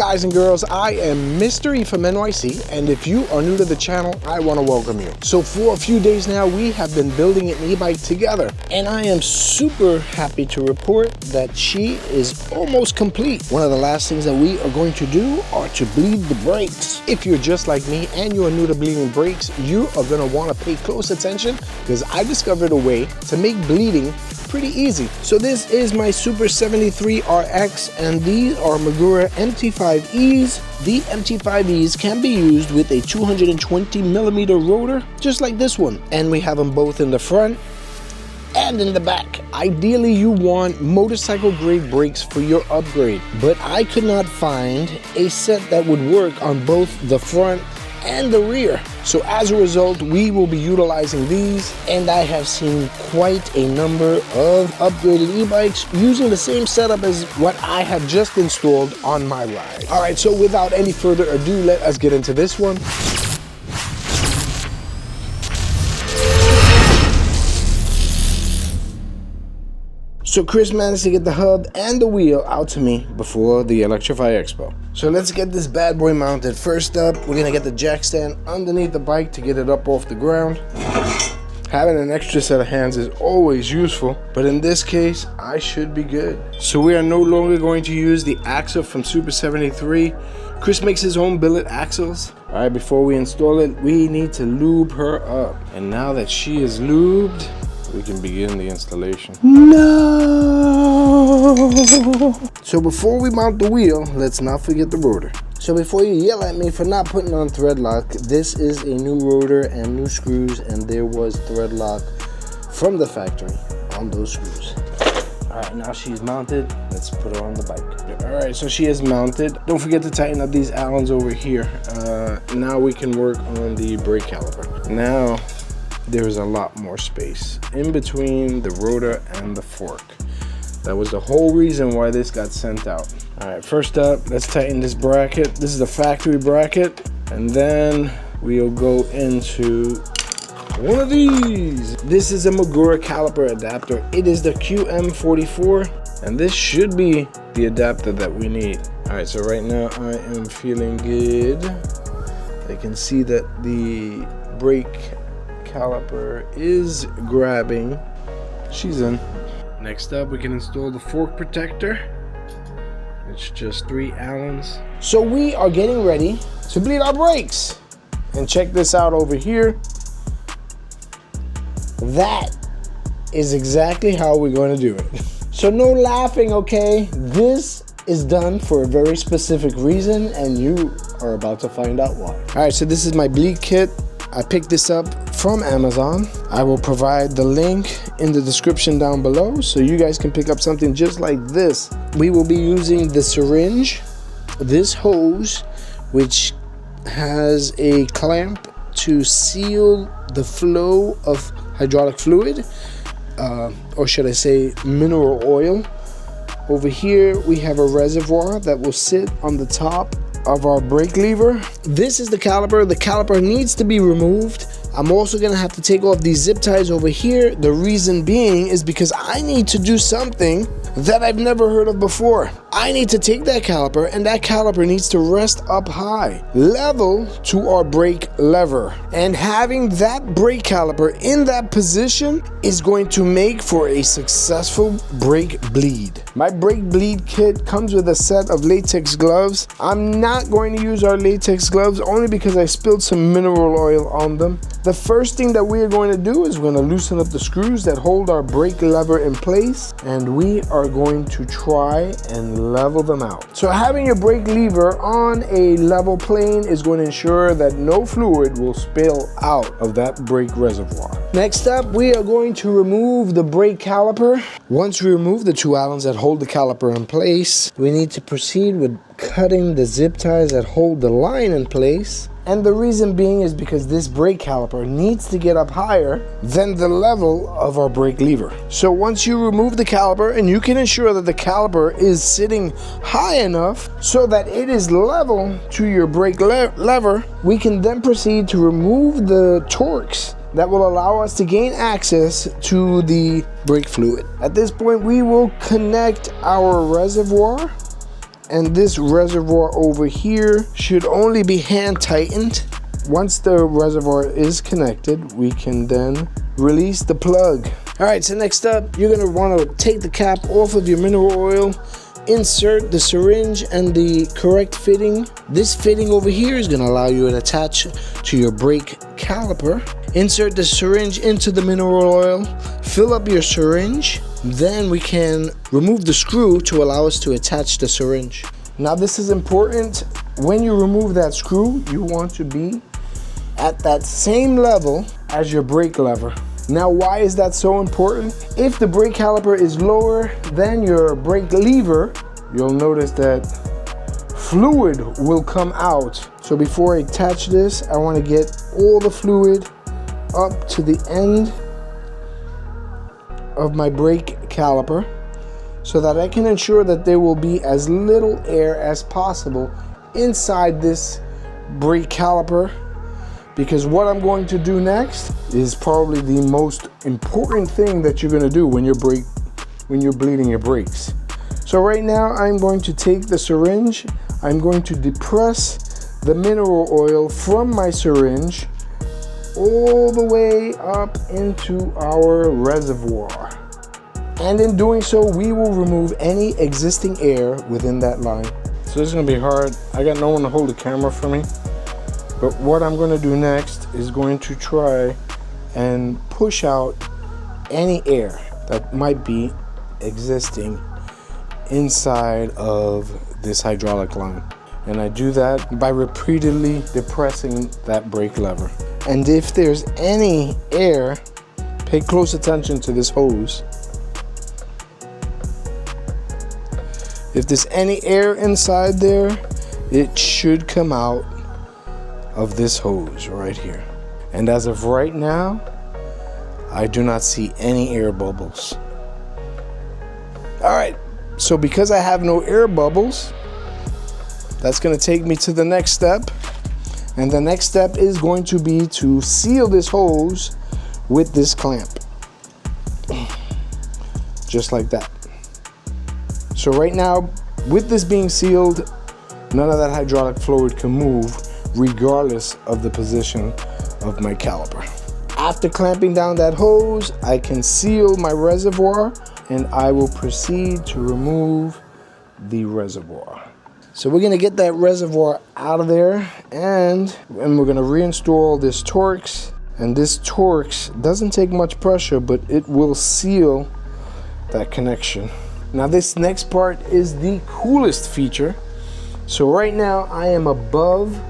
guys and girls? I am Mr. E from NYC, and if you are new to the channel, I want to welcome you. So for a few days now, we have been building an e-bike together, and I am super happy to report that she is almost complete. One of the last things that we are going to do are to bleed the brakes. If you're just like me and you are new to bleeding brakes, you are going to want to pay close attention because I discovered a way to make bleeding pretty easy. So this is my Super 73 RX, and these are Magura MT5Es. The MT5Es can be used with a 220mm rotor, just like this one. And we have them both in the front and in the back. Ideally, you want motorcycle grade brakes for your upgrade, but I could not find a set that would work on both the front and the rear. So as a result, we will be utilizing these, and I have seen quite a number of upgraded e-bikes using the same setup as what I have just installed on my ride. All right, so without any further ado, let us get into this one. So Chris managed to get the hub and the wheel out to me before the Electrify Expo. So let's get this bad boy mounted. First up, we're gonna get the jack stand underneath the bike to get it up off the ground. Having an extra set of hands is always useful, but in this case, I should be good. So we are no longer going to use the axle from Super 73. Chris makes his own billet axles. All right, before we install it, we need to lube her up. And now that she is lubed, we can begin the installation. No! So before we mount the wheel, let's not forget the rotor. So before you yell at me for not putting on thread lock, this is a new rotor and new screws, and there was thread lock from the factory on those screws. All right, now she's mounted. Let's put her on the bike. All right, so she is mounted. Don't forget to tighten up these Allens over here. Now we can work on the brake caliper. Now, there's a lot more space in between the rotor and the fork. That was the whole reason why this got sent out. All right, first up, let's tighten this bracket. This is the factory bracket, and then we'll go into one of these. This is a Magura caliper adapter. It is the QM44, and this should be the adapter that we need. All right, so right now I am feeling good. I can see that the brake caliper is grabbing. She's in. Next up, we can install the fork protector. It's just 3 Allens. So we are getting ready to bleed our brakes. And check this out over here. That is exactly how we're going to do it. So no laughing, okay? This is done for a very specific reason, and you are about to find out why. All right, so this is my bleed kit. I picked this up from Amazon. I will provide the link in the description down below so you guys can pick up something just like this. We will be using the syringe, this hose, which has a clamp to seal the flow of hydraulic fluid, or should I say mineral oil. Over here we have a reservoir that will sit on the top of our brake lever. This is the caliper. The caliper needs to be removed. I'm also gonna have to take off these zip ties over here. The reason being is because I need to do something that I've never heard of before. I need to take that caliper, and that caliper needs to rest up high, level to our brake lever. And having that brake caliper in that position is going to make for a successful brake bleed. My brake bleed kit comes with a set of latex gloves. I'm not going to use our latex gloves only because I spilled some mineral oil on them. The first thing that we are going to do is we're going to loosen up the screws that hold our brake lever in place, and we are going to try and level them out. So having your brake lever on a level plane is going to ensure that no fluid will spill out of that brake reservoir. Next up, we are going to remove the brake caliper. Once we remove the 2 Allens that hold the caliper in place, we need to proceed with cutting the zip ties that hold the line in place. And the reason being is because this brake caliper needs to get up higher than the level of our brake lever. So once you remove the caliper, and you can ensure that the caliper is sitting high enough so that it is level to your brake lever, we can then proceed to remove the Torx that will allow us to gain access to the brake fluid. At this point, we will connect our reservoir and this reservoir over here should only be hand tightened. Once the reservoir is connected, we can then release the plug. All right, so next up, you're gonna wanna take the cap off of your mineral oil, insert the syringe and the correct fitting. This fitting over here is gonna allow you to attach to your brake caliper. Insert the syringe into the mineral oil, fill up your syringe, then we can remove the screw to allow us to attach the syringe. Now this is important. When you remove that screw, you want to be at that same level as your brake lever. Now, why is that so important? If the brake caliper is lower than your brake lever, you'll notice that fluid will come out. So before I attach this, I want to get all the fluid up to the end of my brake caliper so that I can ensure that there will be as little air as possible inside this brake caliper, because what I'm going to do next is probably the most important thing that you're going to do when you're bleeding your brakes. So right now I'm going to take the syringe, I'm going to depress the mineral oil from my syringe all the way up into our reservoir. And in doing so, we will remove any existing air within that line. So this is gonna be hard. I got no one to hold the camera for me. But what I'm gonna do next is going to try and push out any air that might be existing inside of this hydraulic line. And I do that by repeatedly depressing that brake lever. And if there's any air, pay close attention to this hose. If there's any air inside there, it should come out of this hose right here. And as of right now, I do not see any air bubbles. All right, so because I have no air bubbles, that's gonna take me to the next step. And the next step is going to be to seal this hose with this clamp. Just like that. So right now, with this being sealed, none of that hydraulic fluid can move regardless of the position of my caliper. After clamping down that hose, I can seal my reservoir and I will proceed to remove the reservoir. So we're gonna get that reservoir out of there and we're gonna reinstall this Torx. And this Torx doesn't take much pressure, but it will seal that connection. Now this next part is the coolest feature. So right now I am above,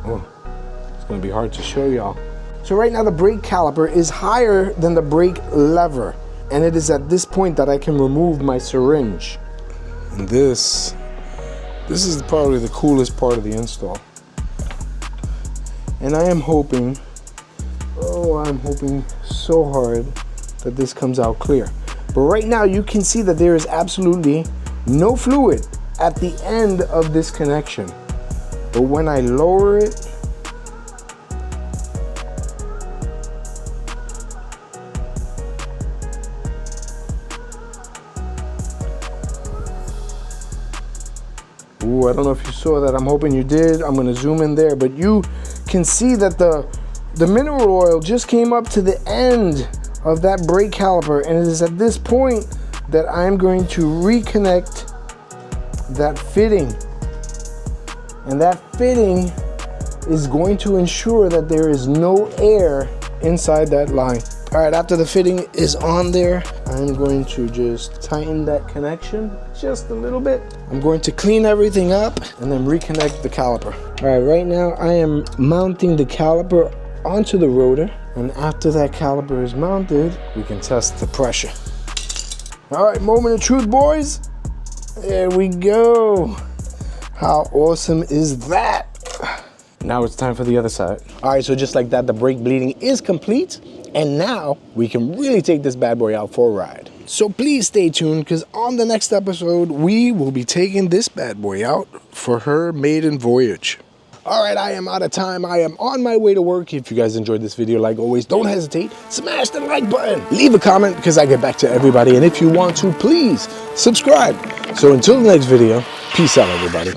it's gonna be hard to show y'all. So right now the brake caliper is higher than the brake lever. And it is at this point that I can remove my syringe. And this is probably the coolest part of the install. And I am hoping, I'm hoping so hard that this comes out clear. But right now you can see that there is absolutely no fluid at the end of this connection. But when I lower it, I don't know if you saw that. I'm hoping you did. I'm gonna zoom in there, but you can see that the mineral oil just came up to the end of that brake caliper, and it is at this point that I'm going to reconnect that fitting. And that fitting is going to ensure that there is no air inside that line. All right, after the fitting is on there, I'm going to just tighten that connection just a little bit. I'm going to clean everything up and then reconnect the caliper. All right, right now I am mounting the caliper onto the rotor. And after that caliper is mounted, we can test the pressure. All right, moment of truth, boys. There we go. How awesome is that? Now it's time for the other side. All right, so just like that, the brake bleeding is complete. And now we can really take this bad boy out for a ride. So please stay tuned, because on the next episode, we will be taking this bad boy out for her maiden voyage. All right, I am out of time. I am on my way to work. If you guys enjoyed this video, like always, don't hesitate. Smash the like button. Leave a comment because I get back to everybody. And if you want to, please subscribe. So until the next video, peace out, everybody.